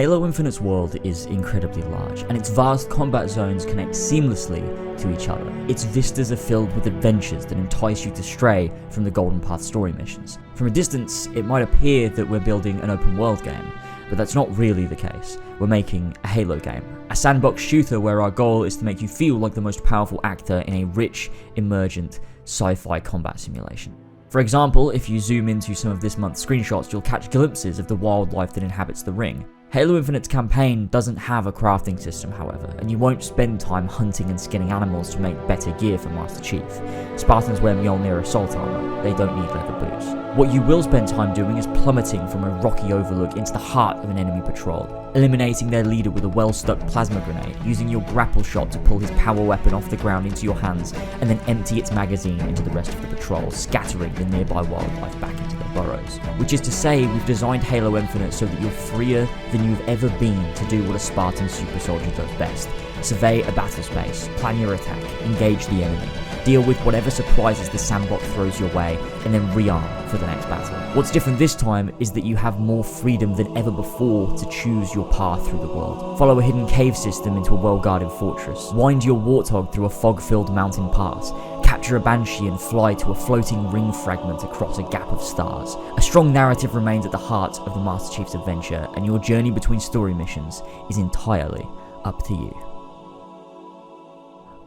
Halo Infinite's world is incredibly large, and its vast combat zones connect seamlessly to each other. Its vistas are filled with adventures that entice you to stray from the Golden Path story missions. From a distance, it might appear that we're building an open world game, but that's not really the case. We're making a Halo game, a sandbox shooter where our goal is to make you feel like the most powerful actor in a rich, emergent, sci-fi combat simulation. For example, if you zoom into some of this month's screenshots, you'll catch glimpses of the wildlife that inhabits the ring. Halo Infinite's campaign doesn't have a crafting system, however, and you won't spend time hunting and skinning animals to make better gear for Master Chief. Spartans wear Mjolnir assault armor, they don't need leather boots. What you will spend time doing is plummeting from a rocky overlook into the heart of an enemy patrol, eliminating their leader with a well-stuck plasma grenade, using your grapple shot to pull his power weapon off the ground into your hands, and then empty its magazine into the rest of the patrol, scattering the nearby wildlife back into their burrows. Which is to say, we've designed Halo Infinite so that you're freer than you've ever been to do what a Spartan super soldier does best. Survey a battle space, plan your attack, engage the enemy, deal with whatever surprises the sandbox throws your way, and then rearm for the next battle. What's different this time is that you have more freedom than ever before to choose your path through the world. Follow a hidden cave system into a well-guarded fortress, wind your warthog through a fog-filled mountain pass, capture a banshee and fly to a floating ring fragment across a gap of stars. A strong narrative remains at the heart of the Master Chief's adventure, and your journey between story missions is entirely up to you.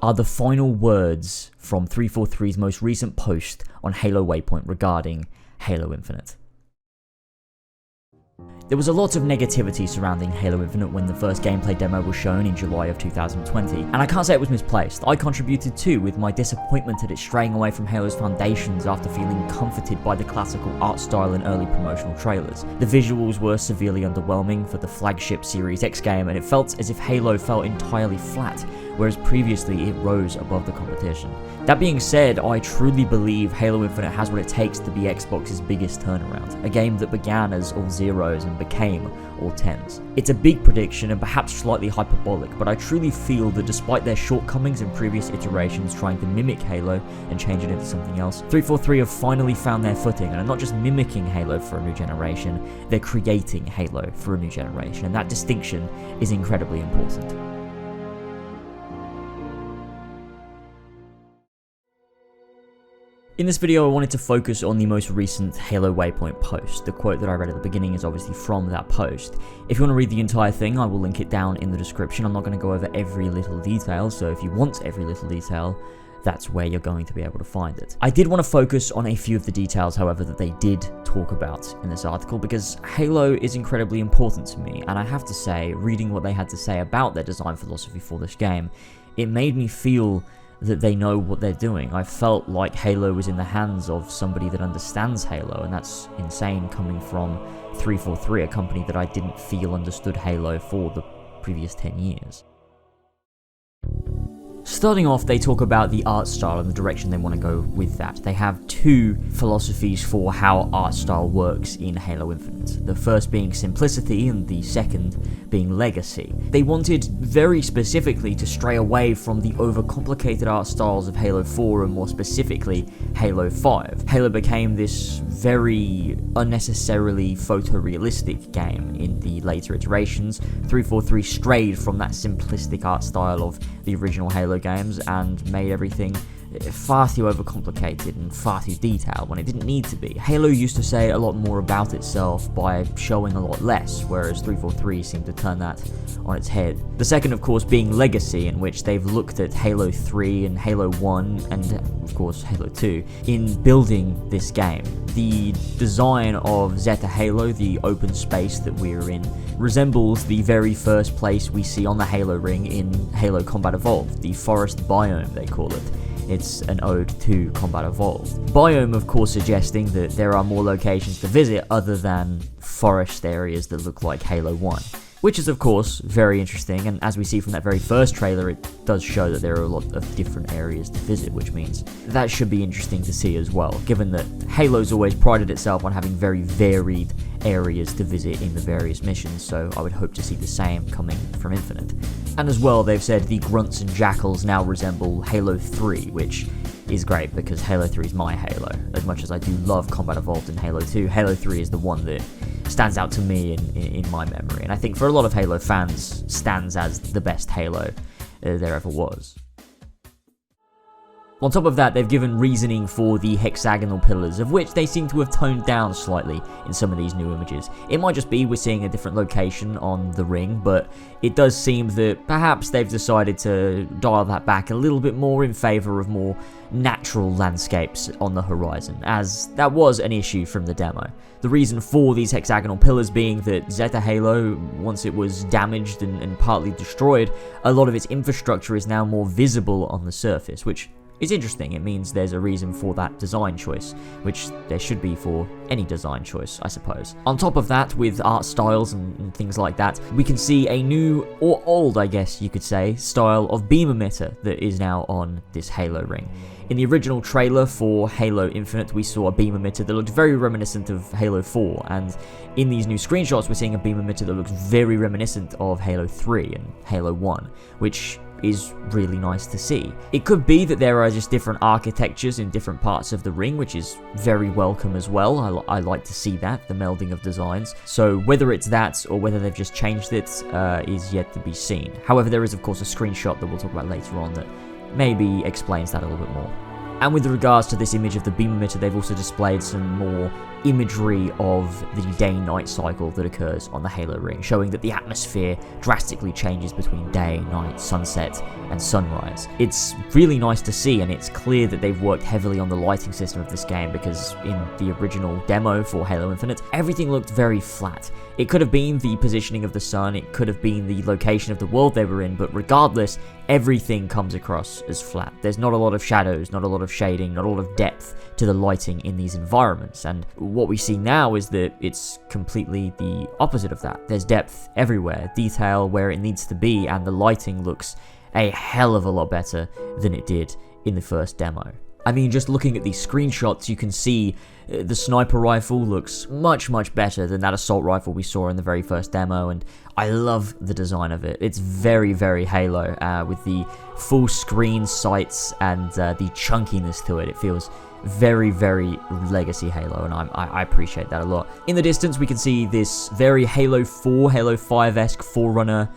Are the final words from 343's most recent post on Halo Waypoint regarding Halo Infinite. There was a lot of negativity surrounding Halo Infinite when the first gameplay demo was shown in July of 2020, and I can't say it was misplaced. I contributed too, with my disappointment at it straying away from Halo's foundations after feeling comforted by the classical art style in early promotional trailers. The visuals were severely underwhelming for the flagship Series X game, and it felt as if Halo fell entirely flat, whereas previously it rose above the competition. That being said, I truly believe Halo Infinite has what it takes to be Xbox's biggest turnaround, a game that began as all zeros and became all tens. It's a big prediction and perhaps slightly hyperbolic, but I truly feel that despite their shortcomings in previous iterations trying to mimic Halo and change it into something else, 343 have finally found their footing and are not just mimicking Halo for a new generation, they're creating Halo for a new generation, and that distinction is incredibly important. In this video, I wanted to focus on the most recent Halo Waypoint post. The quote that I read at the beginning is obviously from that post. If you want to read the entire thing, I will link it down in the description. I'm not going to go over every little detail, so if you want every little detail, that's where you're going to be able to find it. I did want to focus on a few of the details, however, that they did talk about in this article, because Halo is incredibly important to me, and I have to say, reading what they had to say about their design philosophy for this game, it made me feel that they know what they're doing. I felt like Halo was in the hands of somebody that understands Halo, and that's insane coming from 343, a company that I didn't feel understood Halo for the previous 10 years. Starting off, they talk about the art style and the direction they want to go with that. They have two philosophies for how art style works in Halo Infinite. The first being simplicity and the second being legacy. They wanted very specifically to stray away from the overcomplicated art styles of Halo 4 and more specifically Halo 5. Halo became this very unnecessarily photorealistic game in the later iterations. 343 strayed from that simplistic art style of the original Halo games and made everything far too overcomplicated and far too detailed when it didn't need to be. Halo used to say a lot more about itself by showing a lot less, whereas 343 seemed to turn that on its head. The second, of course, being legacy, in which they've looked at Halo 3 and Halo 1 and, of course, Halo 2 in building this game. The design of Zeta Halo, the open space that we're in, resembles the very first place we see on the Halo ring in Halo Combat Evolved, the forest biome they call it. It's an ode to Combat Evolved. Biome, of course, suggesting that there are more locations to visit other than forest areas that look like Halo 1. Which is, of course, very interesting, and as we see from that very first trailer, it does show that there are a lot of different areas to visit, which means that should be interesting to see as well, given that Halo's always prided itself on having very varied areas to visit in the various missions, so I would hope to see the same coming from Infinite. And as well, they've said the grunts and jackals now resemble Halo 3, which is great because Halo 3 is my Halo. As much as I do love Combat Evolved in Halo 2, Halo 3 is the one that stands out to me in my memory, and I think for a lot of Halo fans stands as the best Halo there ever was. On top of that, they've given reasoning for the hexagonal pillars, of which they seem to have toned down slightly in some of these new images. It might just be we're seeing a different location on the ring, but it does seem that perhaps they've decided to dial that back a little bit more in favour of more natural landscapes on the horizon, as that was an issue from the demo. The reason for these hexagonal pillars being that Zeta Halo, once it was damaged and partly destroyed, a lot of its infrastructure is now more visible on the surface, which is interesting. It means there's a reason for that design choice, which there should be for any design choice, I suppose. On top of that, with art styles and things like that, we can see a new, or old I guess you could say, style of beam emitter that is now on this Halo ring. In the original trailer for Halo Infinite, we saw a beam emitter that looked very reminiscent of Halo 4, and in these new screenshots we're seeing a beam emitter that looks very reminiscent of Halo 3 and Halo 1, which is really nice to see. It could be that there are just different architectures in different parts of the ring, which is very welcome as well. I like to see that, the melding of designs. So whether it's that or whether they've just changed it is yet to be seen. However, there is of course a screenshot that we'll talk about later on that maybe explains that a little bit more. And with regards to this image of the beam emitter, they've also displayed some more imagery of the day-night cycle that occurs on the Halo ring, showing that the atmosphere drastically changes between day, night, sunset, and sunrise. It's really nice to see, and it's clear that they've worked heavily on the lighting system of this game, because in the original demo for Halo Infinite, everything looked very flat. It could have been the positioning of the sun, it could have been the location of the world they were in, but regardless, everything comes across as flat. There's not a lot of shadows, not a lot of shading, not a lot of depth to the lighting in these environments, and what we see now is that it's completely the opposite of that. There's depth everywhere, detail where it needs to be, and the lighting looks a hell of a lot better than it did in the first demo. I mean, just looking at these screenshots, you can see the sniper rifle looks much better than that assault rifle we saw in the very first demo, and I love the design of it. It's very Halo, with the full screen sights and the chunkiness to it. It feels very Legacy Halo, and I appreciate that a lot. In the distance, we can see this very Halo 4, Halo 5-esque Forerunner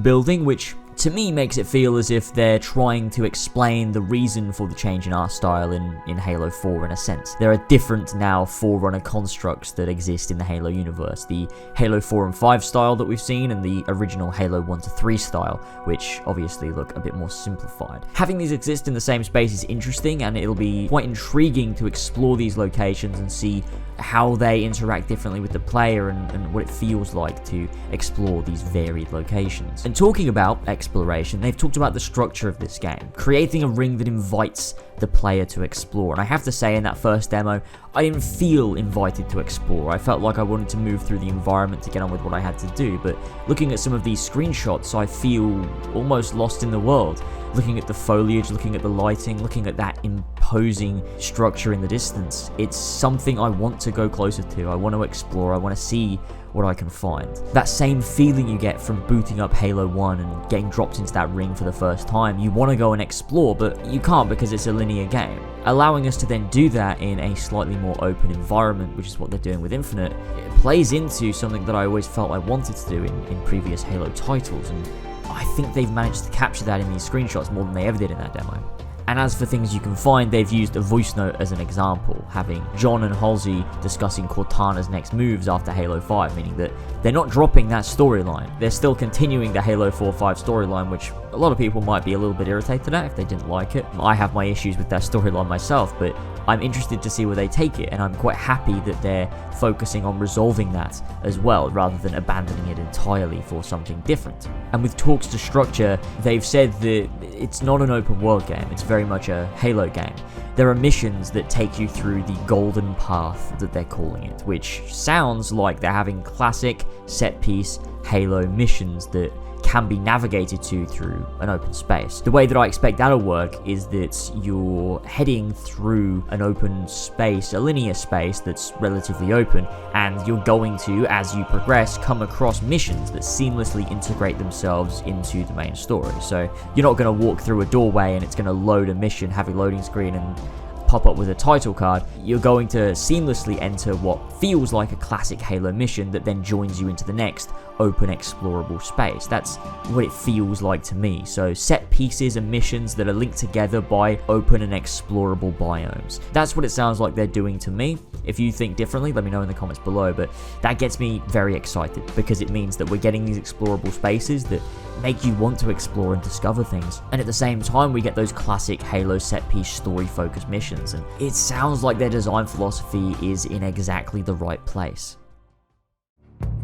building, which to me makes it feel as if they're trying to explain the reason for the change in art style in Halo 4 in a sense. There are different now Forerunner constructs that exist in the Halo universe. The Halo 4 and 5 style that we've seen, and the original Halo 1 to 3 style, which obviously look a bit more simplified. Having these exist in the same space is interesting, and it'll be quite intriguing to explore these locations and see how they interact differently with the player and what it feels like to explore these varied locations. And talking about exploration, they've talked about the structure of this game, creating a ring that invites the player to explore. And I have to say, in that first demo, I didn't feel invited to explore. I felt like I wanted to move through the environment to get on with what I had to do, but looking at some of these screenshots, I feel almost lost in the world. Looking at the foliage, looking at the lighting, looking at that imposing structure in the distance, it's something I want to go closer to. I want to explore, I want to see what I can find. That same feeling you get from booting up Halo 1 and getting dropped into that ring for the first time. You want to go and explore, but you can't because it's a linear game. Allowing us to then do that in a slightly more open environment, which is what they're doing with Infinite, it plays into something that I always felt I wanted to do in previous Halo titles, and I think they've managed to capture that in these screenshots more than they ever did in that demo. And as for things you can find, they've used a voice note as an example, having John and Halsey discussing Cortana's next moves after Halo 5, meaning that they're not dropping that storyline. They're still continuing the Halo 4-5 storyline, which a lot of people might be a little bit irritated at if they didn't like it. I have my issues with that storyline myself, but I'm interested to see where they take it, and I'm quite happy that they're focusing on resolving that as well, rather than abandoning it entirely for something different. And with talks to structure, they've said that it's not an open world game, it's very much a Halo game. There are missions that take you through the golden path that they're calling it, which sounds like they're having classic set-piece Halo missions that can be navigated to through an open space. The way that I expect that'll work is that you're heading through an open space, a linear space that's relatively open, and you're going to, as you progress, come across missions that seamlessly integrate themselves into the main story. So you're not going to walk through a doorway and it's going to load a mission, have a loading screen, and pop up with a title card, you're going to seamlessly enter what feels like a classic Halo mission that then joins you into the next open explorable space. That's what it feels like to me. So set pieces and missions that are linked together by open and explorable biomes. That's what it sounds like they're doing to me. If you think differently, let me know in the comments below, but that gets me very excited because it means that we're getting these explorable spaces that make you want to explore and discover things. And at the same time, we get those classic Halo set-piece story-focused missions, and it sounds like their design philosophy is in exactly the right place.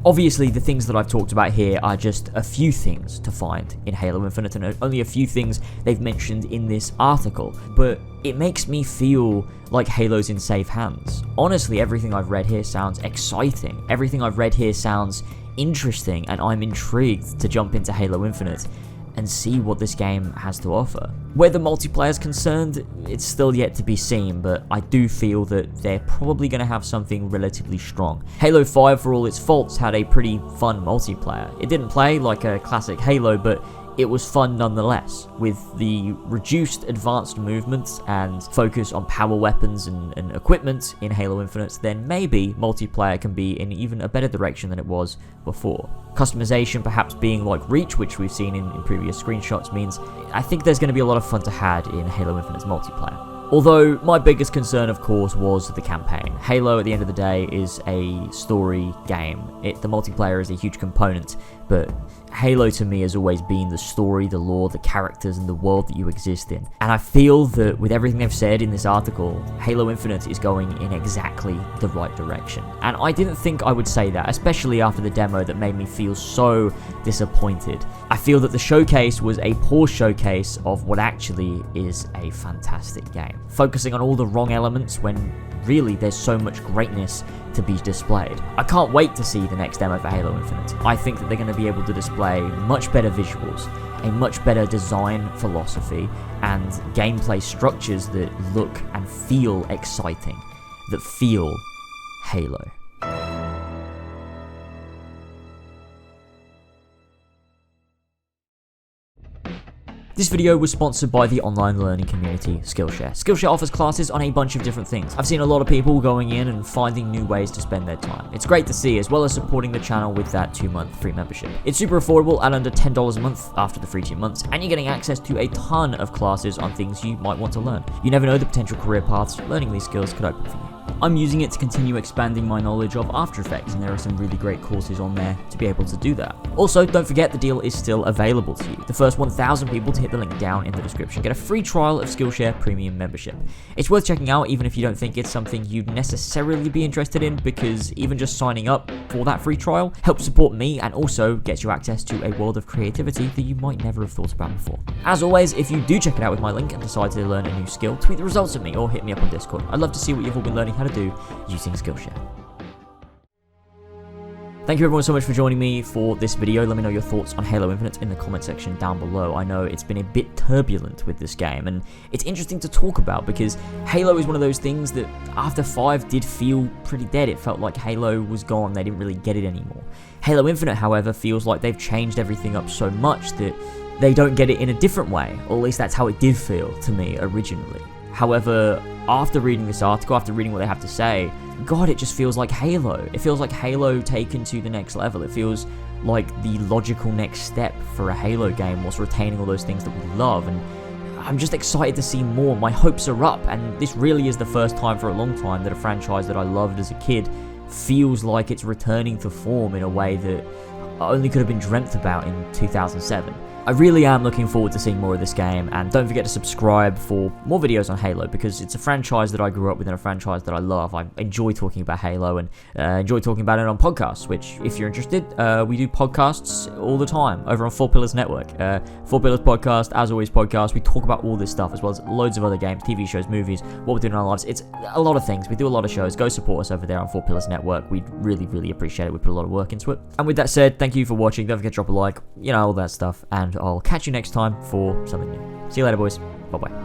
Obviously, the things that I've talked about here are just a few things to find in Halo Infinite, and only a few things they've mentioned in this article, but it makes me feel like Halo's in safe hands. Honestly, everything I've read here sounds exciting. Everything I've read here sounds interesting, and I'm intrigued to jump into Halo Infinite and see what this game has to offer. Where the multiplayer is concerned, it's still yet to be seen, but I do feel that they're probably going to have something relatively strong. Halo 5, for all its faults, had a pretty fun multiplayer. It didn't play like a classic Halo, but it was fun nonetheless. With the reduced advanced movements and focus on power weapons and equipment in Halo Infinite, then maybe multiplayer can be in even a better direction than it was before. Customization perhaps being like Reach, which we've seen in previous screenshots, means I think there's going to be a lot of fun to have in Halo Infinite's multiplayer. Although, my biggest concern, of course, was the campaign. Halo, at the end of the day, is a story game. The multiplayer is a huge component, but Halo to me has always been the story, the lore, the characters, and the world that you exist in. And I feel that with everything they've said in this article, Halo Infinite is going in exactly the right direction. And I didn't think I would say that, especially after the demo that made me feel so disappointed. I feel that the showcase was a poor showcase of what actually is a fantastic game, focusing on all the wrong elements when really there's so much greatness to be displayed. I can't wait to see the next demo for Halo Infinite. I think that they're going to be able to display much better visuals, a much better design philosophy, and gameplay structures that look and feel exciting, that feel Halo. This video was sponsored by the online learning community Skillshare. Skillshare offers classes on a bunch of different things. I've seen a lot of people going in and finding new ways to spend their time. It's great to see, as well as supporting the channel with that 2-month free membership. It's super affordable at under $10 a month after the free 2 months, and you're getting access to a ton of classes on things you might want to learn. You never know the potential career paths learning these skills could open for you. I'm using it to continue expanding my knowledge of After Effects, and there are some really great courses on there to be able to do that. Also, don't forget the deal is still available to you. The first 1,000 people to hit the link down in the description get a free trial of Skillshare Premium membership. It's worth checking out even if you don't think it's something you'd necessarily be interested in, because even just signing up for that free trial helps support me and also gets you access to a world of creativity that you might never have thought about before. As always, if you do check it out with my link and decide to learn a new skill, tweet the results at me or hit me up on Discord. I'd love to see what you've all been learning how to do using Skillshare. Thank you everyone so much for joining me for this video. Let me know your thoughts on Halo Infinite in the comment section down below. I know it's been a bit turbulent with this game, and it's interesting to talk about because Halo is one of those things that after 5 did feel pretty dead. It felt like Halo was gone, they didn't really get it anymore. Halo Infinite, however, feels like they've changed everything up so much that they don't get it in a different way, or at least that's how it did feel to me originally. However, after reading this article, after reading what they have to say, God, it just feels like Halo. It feels like Halo taken to the next level. It feels like the logical next step for a Halo game whilst retaining all those things that we love, and I'm just excited to see more. My hopes are up, and this really is the first time for a long time that a franchise that I loved as a kid feels like it's returning to form in a way that only could have been dreamt about in 2007. I really am looking forward to seeing more of this game, and don't forget to subscribe for more videos on Halo, because it's a franchise that I grew up with and a franchise that I love. I enjoy talking about Halo and enjoy talking about it on podcasts, which, if you're interested, we do podcasts all the time over on 4 Pillars Network. 4 Pillars Podcast, As Always Podcast, we talk about all this stuff, as well as loads of other games, TV shows, movies, what we're doing in our lives. It's a lot of things. We do a lot of shows. Go support us over there on 4 Pillars Network. We'd really, really appreciate it. We put a lot of work into it. And with that said, thank you for watching. Don't forget to drop a like, you know, all that stuff, and I'll catch you next time for something new. See you later, boys. Bye-bye.